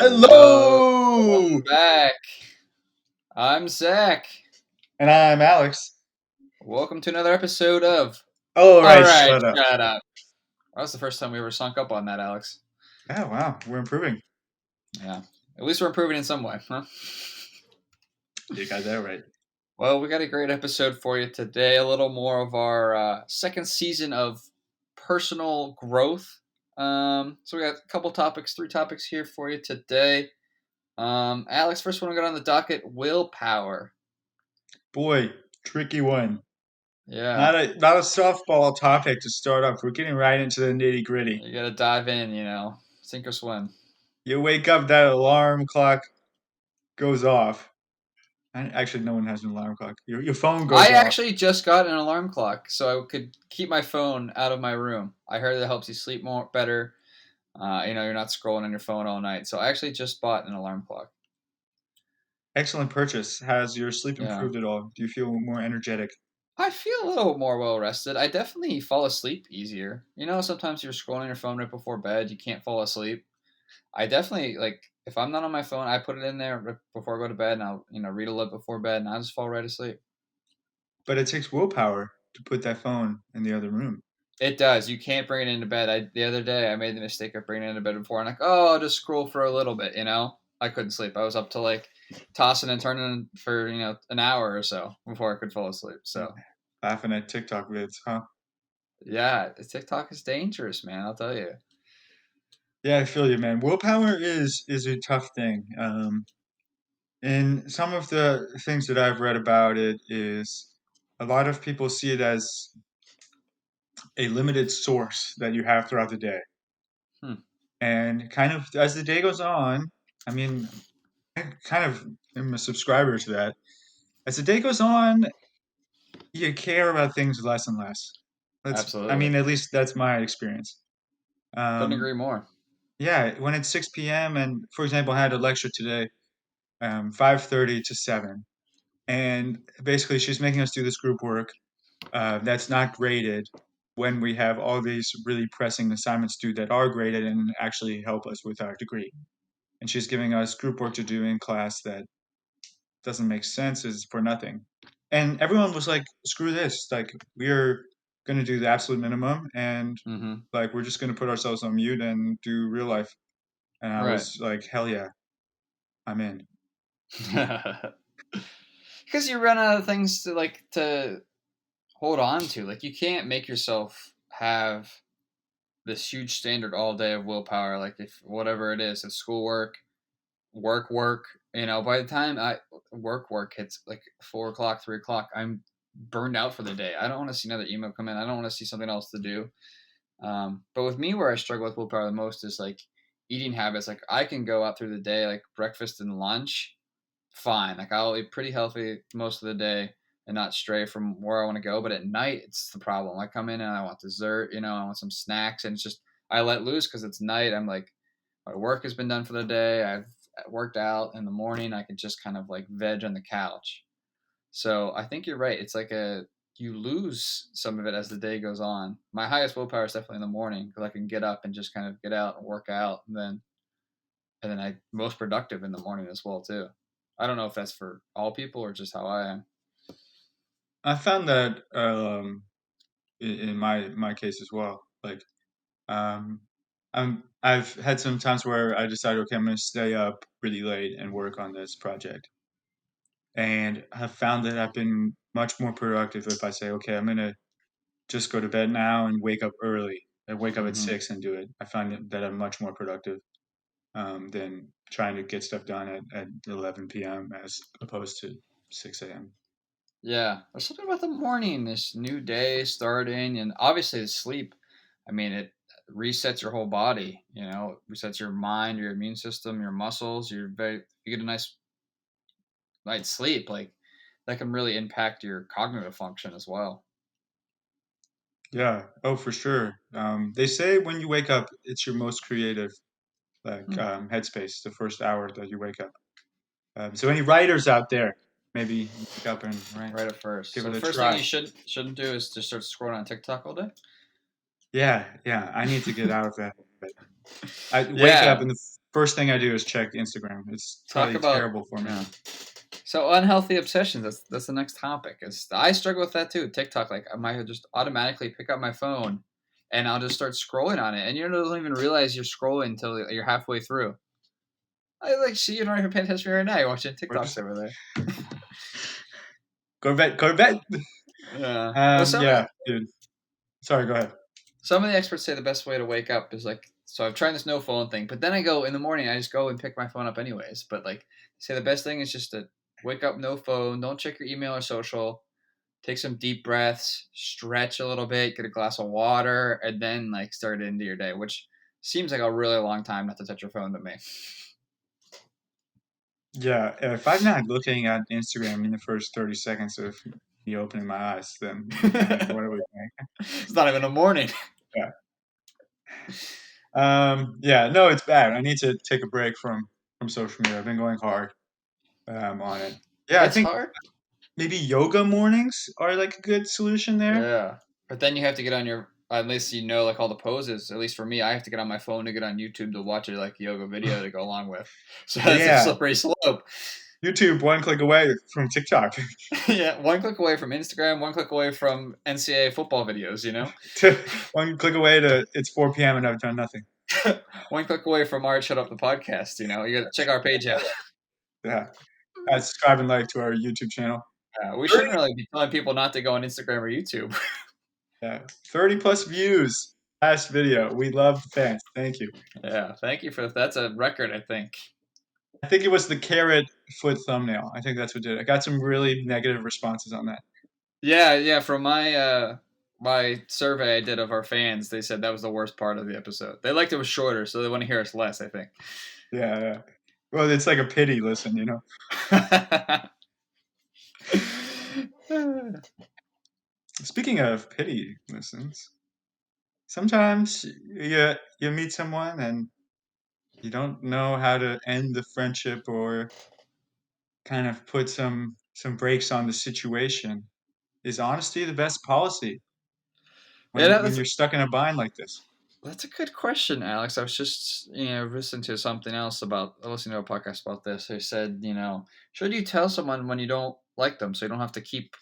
Hello! Welcome back. I'm Zack. And I'm Alex. Welcome to another episode of All All right, Right, shut up. Shut Up. That was the first time we ever sunk up on that, Alex. Oh, wow, we're improving. Yeah. At least we're improving in some way, huh? You got that right. Well, we got a great episode for you today. A little more of our second season of personal growth. So we got a couple topics, three topics here for you today. Alex, first one we got on the docket, willpower. Boy, tricky one. Yeah. Not a softball topic to start off. We're getting right into the nitty gritty. You got to dive in, sink or swim. You wake up, that alarm clock goes off. Actually, no one has an alarm clock. Your phone I goes off. actually just got an alarm clock so I could keep my phone out of my room. I heard it helps you sleep more better. You're not scrolling on your phone all night. So I actually just bought an alarm clock. Excellent purchase. Has your sleep Yeah. improved at all? Do you feel more energetic? I feel a little more well rested. I definitely fall asleep easier. Sometimes you're scrolling your phone right before bed, you can't fall asleep. I definitely like if I'm not on my phone, I put it in there before I go to bed and I'll, read a little before bed and I just fall right asleep. But it takes willpower to put that phone in the other room. It does. You can't bring it into bed. The other day I made the mistake of bringing it into bed before. I'm like, oh, I'll just scroll for a little bit. I couldn't sleep. I was up to like tossing and turning for an hour or so before I could fall asleep. So Laughing at TikTok vids, huh? yeah, TikTok is dangerous, man. I'll tell you. Yeah, I feel you, man. Willpower is a tough thing. And some of the things that I've read about it is a lot of people see it as a limited source that you have throughout the day. Hmm. And kind of as the day goes on, I mean, I kind of am a subscriber to that. As the day goes on, you care about things less and less. I Absolutely. mean, at least that's my experience. Couldn't Um, agree more. yeah, when it's 6 p.m. and, for example, I had a lecture today, 5:30 to 7. And basically, she's making us do this group work that's not graded when we have all these really pressing assignments due that are graded and actually help us with our degree. And she's giving us group work to do in class that doesn't make sense, is for nothing. And everyone was like, screw this. Like, we are going to do the absolute minimum and Mm-hmm. like, we're just going to put ourselves on mute and do real life. And I Right. was like, hell yeah, I'm in. Because you run out of things to hold on to. Like you can't make yourself have this huge standard all day of willpower. Like if whatever it is, it's schoolwork, work. By the time I work hits like 4 o'clock, 3 o'clock, I'm burned out for the day. I don't want to see another email come in. I don't want to see something else to do. But with me, where I struggle with willpower the most is like eating habits. Like I can go out through the day, like breakfast and lunch, fine. Like I'll eat pretty healthy most of the day and not stray from where I want to go. But at night, it's the problem. I come in and I want dessert, I want some snacks, and it's just I let loose because it's night. I'm like, my work has been done for the day. I've worked out in the morning. I can just kind of like veg on the couch. So I think you're right. It's like you lose some of it as the day goes on. My highest willpower is definitely in the morning because I can get up and just kind of get out and work out, and then I most productive in the morning as well too. I don't know if that's for all people or just how I am. I found that in my case as well. Like, um, I've had some times where I decided, okay, I'm going to stay up really late and work on this project, and have found that I've been much more productive if I say, okay, I'm going to just go to bed now and wake up early. I wake up at Mm-hmm. 6 and do it. I find that I'm much more productive than trying to get stuff done at 11 p.m. as opposed to 6 a.m. Yeah, there's something about the morning, this new day starting, and obviously the sleep. I mean, it resets your whole body. Resets your mind, your immune system, your muscles. You get a nice night's sleep. Like that can really impact your cognitive function as well. Yeah. Oh, for sure. They say when you wake up, it's your most creative like Hmm. headspace, the first hour that you wake up. So any writers out there, maybe wake up and Right at first. give So it the a first thing try. you shouldn't do is just start scrolling on TikTok all day. Yeah, yeah. I need to get out of that. I wake up Yeah. and first thing I do is check Instagram. It's Talk probably about terrible for me. yeah. So unhealthy obsessions. That's the next topic. Is I struggle with that too. TikTok, like I might just automatically pick up my phone, and I'll just start scrolling on it, and you don't even realize you're scrolling until you're halfway through. I like see you don't even pay attention right now. You're watching We're TikToks just over there. go to bed. Go to bed. Yeah. Well, Yeah, dude. Sorry. Go ahead. some of the experts say the best way to wake up is like so I'm trying this no phone thing, but then I go in the morning, I just go and pick my phone up anyways. But like say the best thing is just to wake up, no phone, don't check your email or social, take some deep breaths, stretch a little bit, get a glass of water, and then like start into your day, which seems like a really long time not to touch your phone to me. Yeah, if I'm not looking at Instagram in the first 30 seconds of me opening my eyes, then what are we doing? It's not even a morning. Yeah. Yeah, no, it's bad. I need to take a break from social media. I've been going hard on it. Yeah, I It's think hard. maybe yoga mornings are like a good solution there. Yeah. But then you have to get on your at least you know like all the poses. At least for me, I have to get on my phone to get on YouTube to watch a like yoga video to go along with. So that's a Yeah, slippery slope. YouTube, one click away from TikTok. Yeah, one click away from Instagram, one click away from NCAA football videos, you know? One click away to it's 4 p.m. and I've done nothing. One click away from our Shut Up the podcast, you know? You gotta check our page out. Yeah, subscribe and like to our YouTube channel. We 30, shouldn't really be telling people not to go on Instagram or YouTube. yeah, 30 plus views. Last video. We love the fans. Thank you. Yeah, thank you for that's a record, I think. I think it was the carrot foot thumbnail. I think that's what did it. I got some really negative responses on that. Yeah, yeah, from my survey I did of our fans, they said that was the worst part of the episode. They liked it was shorter, so they want to hear us less, I think. Yeah, yeah. Well, it's like a pity listen, you know. Speaking of pity listens, sometimes you meet someone and you don't know how to end the friendship or kind of put some brakes on the situation. Is honesty the best policy Yeah, when you're stuck in a bind like this? that's a good question, Alex. I was just, listening to something else listening to a podcast about this. They said, should you tell someone when you don't like them so you don't have to keep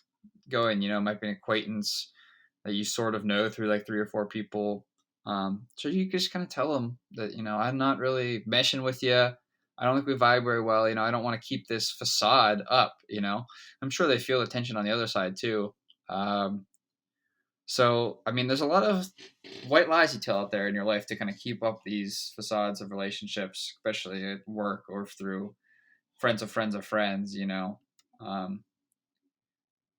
going? It might be an acquaintance that you sort of know through like three or four people. So you just kind of tell them that, I'm not really meshing with you. I don't think we vibe very well. I don't want to keep this facade up, I'm sure they feel the tension on the other side too. So, I mean, there's a lot of white lies you tell out there in your life to kind of keep up these facades of relationships, especially at work or through friends of friends of friends, Um,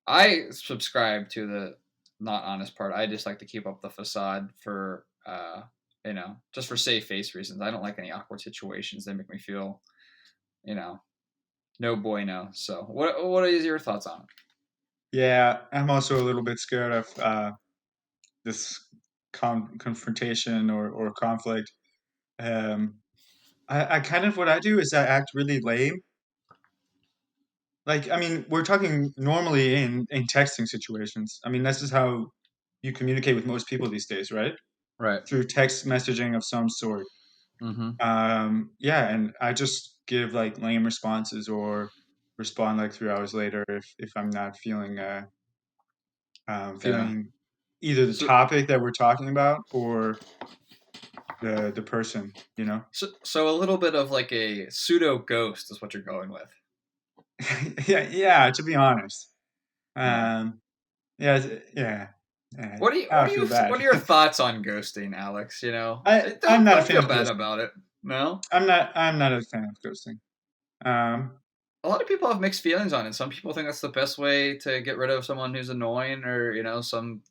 I subscribe to the not honest part. I just like to keep up the facade for, just for safe face reasons. I don't like any awkward situations. They make me feel, you know, no bueno. So, what is your thoughts on it? Yeah, I'm also a little bit scared of this confrontation or conflict. Um, I kind of what I do is I act really lame. Like, I mean, we're talking normally in texting situations. I mean, this is how you communicate with most people these days, right? Right. Through text messaging of some sort. Mm-hmm. Yeah, and I just give like lame responses or respond like 3 hours later if I'm not Yeah. feeling either the So, topic that we're talking about or the person, you know? so a little bit of like a pseudo ghost is what you're going with. Yeah, yeah, to be honest. Yeah. Um, yeah, yeah. Yeah, What do you I what do feel you bad. what are your thoughts on ghosting, Alex? I'm not a Don't fan feel of bad ghosting. about it. No, I'm not a fan of ghosting. Um, a lot of people have mixed feelings on it. Some people think that's the best way to get rid of someone who's annoying, or some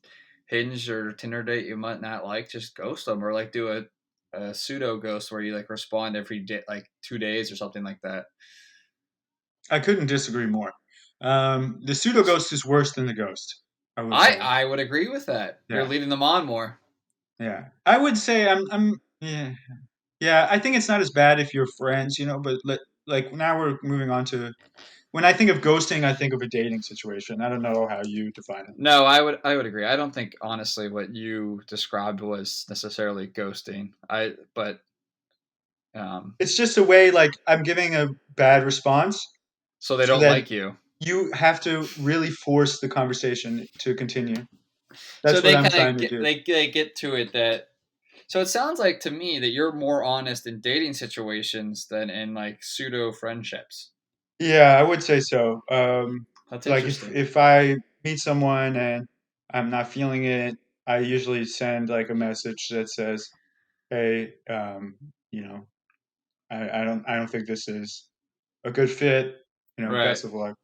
Hinge or Tinder date you might not like. Just ghost them, or like do a pseudo ghost where you like respond every day, like 2 days or something like that. I couldn't disagree more. The pseudo ghost is worse than the ghost, I would I say. I would agree with that. You're Yeah, leading them on more. yeah. I would say yeah, yeah. I think it's not as bad if you're friends, you know. But like now we're moving on to when I think of ghosting, I think of a dating situation. I don't know how you define it. No, I would agree. I don't think honestly what you described was necessarily ghosting. But um, It's just a way like I'm giving a bad response so they so don't that like you. you have to really force the conversation to continue. So That's what they I'm kind trying of to get do. they get to it that. So it sounds like to me that you're more honest in dating situations than in like pseudo friendships. Yeah, I would say so. That's Like interesting. if I meet someone and I'm not feeling it, I usually send like a message that says, "Hey, you know, I don't think this is a good fit. You know, Right. best of luck."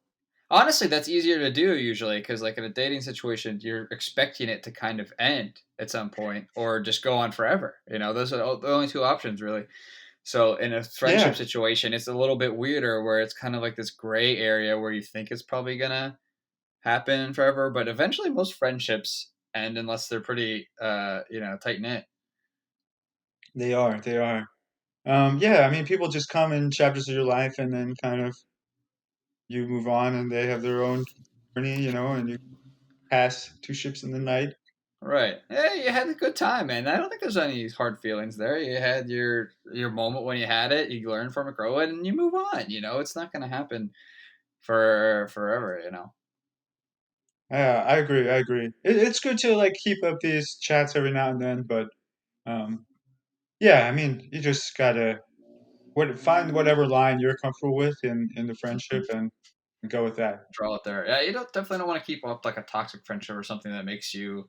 Honestly, that's easier to do usually because, like, in a dating situation, you're expecting it to kind of end at some point or just go on forever. Those are the only two options, really. So, in a friendship Yeah, situation, it's a little bit weirder where it's kind of like this gray area where you think it's probably gonna happen forever, but eventually, most friendships end unless they're pretty, tight knit. they are. They are. Yeah, I mean, people just come in chapters of your life, and then kind of you move on, and they have their own journey, and you pass two ships in the night. Right. Yeah, you had a good time, man. I don't think there's any hard feelings there. You had your moment when you had it. You learn from it, grow it, and you move on. It's not going to happen for forever. Yeah, I agree. I agree. It's good to like keep up these chats every now and then, but um, yeah, I mean, you just gotta find whatever line you're comfortable with in the friendship and go with that. Draw it there. Yeah, you definitely don't want to keep up like a toxic friendship or something that makes you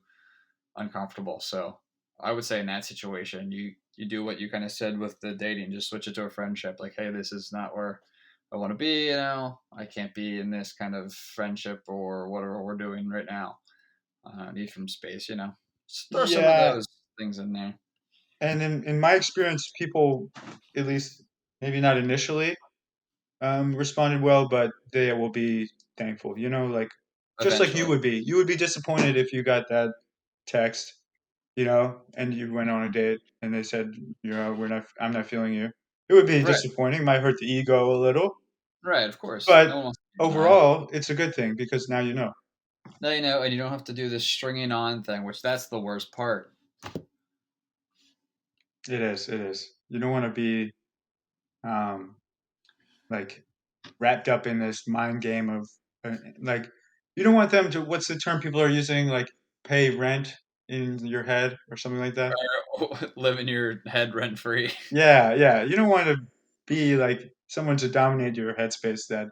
uncomfortable. So I would say in that situation, you do what you kind of said with the dating. Just switch it to a friendship. Like, hey, this is not where I want to be. I can't be in this kind of friendship or whatever we're doing right now. Need some space. Just throw some of Yeah, those things in there. and in my experience, people, at least maybe not initially, responded well, but they will be thankful. Like just like you Eventually. would be. You would be disappointed if you got that text, and you went on a date and they said, I'm not feeling you. It would be Right. disappointing, might hurt the ego a little, Right. Of course. No but one wants to be denied. overall, it's a good thing because now you know. Now and you don't have to do this stringing on thing, which that's the worst part. It is, it is. You don't want to be um, like wrapped up in this mind game of like you don't want them to what's the term people are using like pay rent in your head or something like that. Live in your head rent free. Yeah, yeah. You don't want to be like someone to dominate your headspace that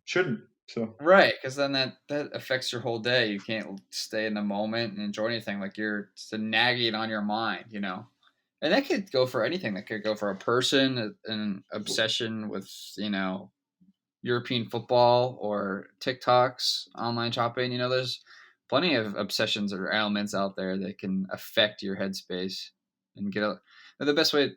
shouldn't. So Right, because then that affects your whole day. You can't stay in the moment and enjoy anything. Like you're just nagging on your mind. And that could go for anything. That could go for a person, an obsession with European football or TikToks, online shopping. There's plenty of obsessions or ailments out there that can affect your headspace and get a. The best way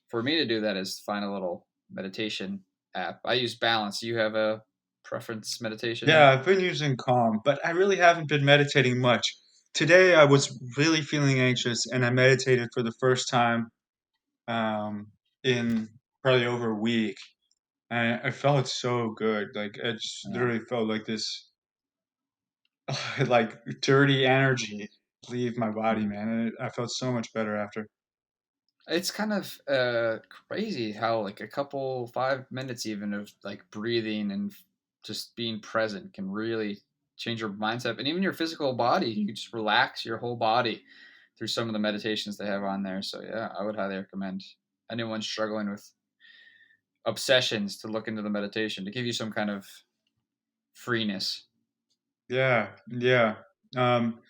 for me to do that is find a little meditation app. I use Balance. Do you have a preference meditation yeah, app? I've been using Calm, but I really haven't been meditating much. Today I was really feeling anxious and I meditated for the first time in probably over a week. And I felt so good. Like I just Yeah. literally felt like this like dirty energy leave my body, Mm. man. And I felt so much better after. It's kind of crazy how like a couple 5 minutes even of like breathing and just being present can really change your mindset and even your physical body. You can just relax your whole body through some of the meditations they have on there. So yeah, I would highly recommend anyone struggling with obsessions to look into the meditation to give you some kind of freeness. Yeah, yeah. Um,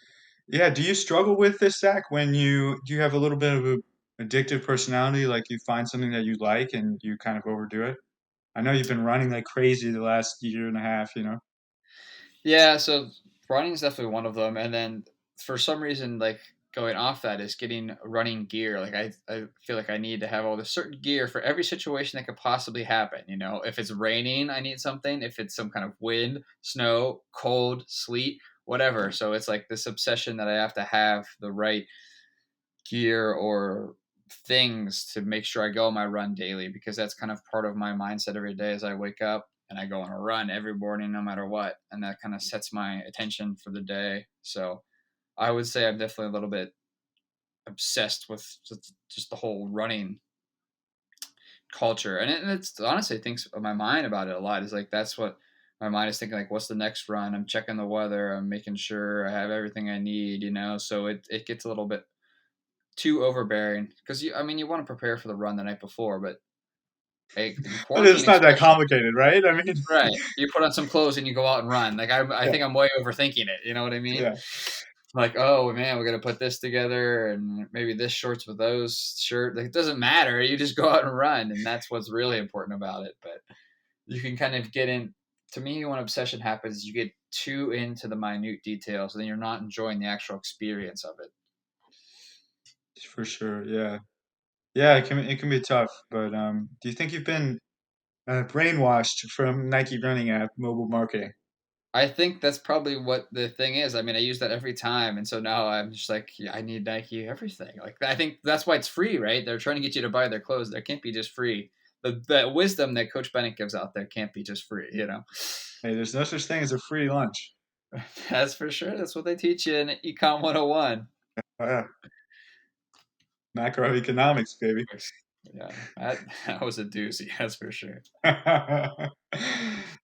yeah, do you struggle with this, Zach, when do you have a little bit of a addictive personality, like you find something that you like and you kind of overdo it? I know you've been running like crazy the last year and a half. Yeah, so running is definitely one of them, and then for some reason, like going off that is getting running gear. Like I feel like I need to have all this certain gear for every situation that could possibly happen. If it's raining, I need something. If it's some kind of wind, snow, cold, sleet, whatever. So it's like this obsession that I have to have the right gear or things to make sure I go on my run daily because that's kind of part of my mindset every day as I wake up and I go on a run every morning no matter what, and that kind of sets my attention for the day. So I would say I'm definitely a little bit obsessed with just the whole running culture, and it's honestly thinks my mind about it a lot. Is like that's what my mind is thinking. Like, what's the next run? I'm checking the weather. I'm making sure I have everything I need. So it gets a little bit too overbearing because I mean, you want to prepare for the run the night before, but the But quarantine it's not that especially. complicated, right? I mean, Right. You put on some clothes and you go out and run. Like I yeah, think I'm way overthinking it. You know what I mean? yeah. Like, oh man, we're gonna put this together and maybe this shorts with those shirt. Like it doesn't matter. You just go out and run, and that's what's really important about it. But you can kind of get in. To me, when obsession happens, you get too into the minute details, and then you're not enjoying the actual experience of it. For sure. Yeah. Yeah, it can be tough, but do you think you've been brainwashed from Nike Running app mobile marketing? I think that's probably what the thing is. I mean, I use that every time, and so now I'm just like, yeah, I need Nike everything. Like, I think that's why it's free, right? They're trying to get you to buy their clothes. There can't be just free. The wisdom that Coach Bennett gives out there can't be just free. Hey, there's no such thing as a free lunch. That's for sure. That's what they teach you in Econ 101. Yeah, macroeconomics, baby. Yeah, that was a doozy. That's for sure. Yeah,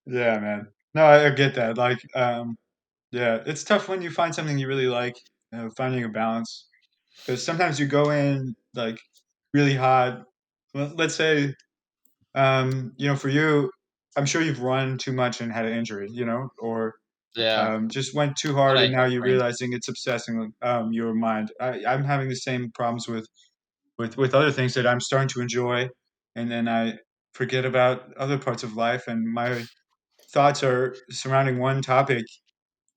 man. No, I get that. Like, yeah, it's tough when you find something you really like, finding a balance. Because sometimes you go in like really hot. Well, let's say, for you, I'm sure you've run too much and had an injury, or Yeah, just went too hard and like now a you're sprain. realizing it's obsessing your mind. I'm having the same problems with other things that I'm starting to enjoy, and then I forget about other parts of life, and my thoughts are surrounding one topic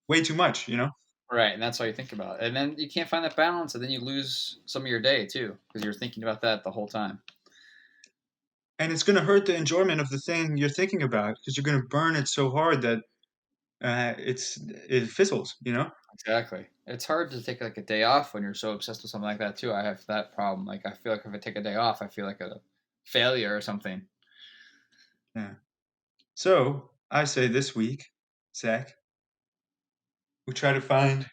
way too much. Right, and that's all you think about. And then you can't find that balance, and then you lose some of your day too because you're thinking about that the whole time. And it's going to hurt the enjoyment of the thing you're thinking about because you're going to burn it so hard that it fizzles. Exactly. It's hard to take like a day off when you're so obsessed with something like that too. I have that problem. Like I feel like if I take a day off, I feel like a failure or something. Yeah. So I say this week, Zach, we try to find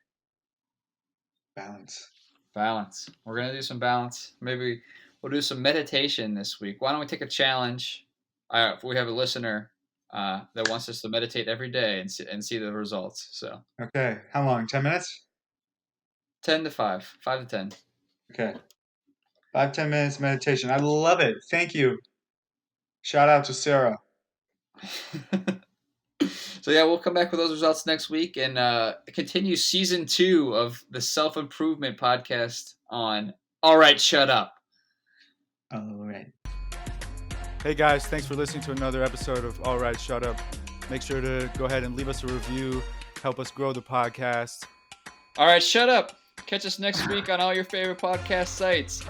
balance. Balance. We're gonna do some balance. Maybe we'll do some meditation this week. Why don't we take a challenge? We have a listener that wants us to meditate every day and see the results. So Okay. How long? 10 minutes? 10 to 5, 5 to 10. Okay. 5, 10 minutes meditation. I love it. Thank you. Shout out to Sarah. So yeah, we'll come back with those results next week and continue season 2 of the self improvement podcast on All Right, Shut Up. All right. Hey guys, thanks for listening to another episode of All Right, Shut Up. Make sure to go ahead and leave us a review, help us grow the podcast. All right, shut up. Catch us next week on all your favorite podcast sites.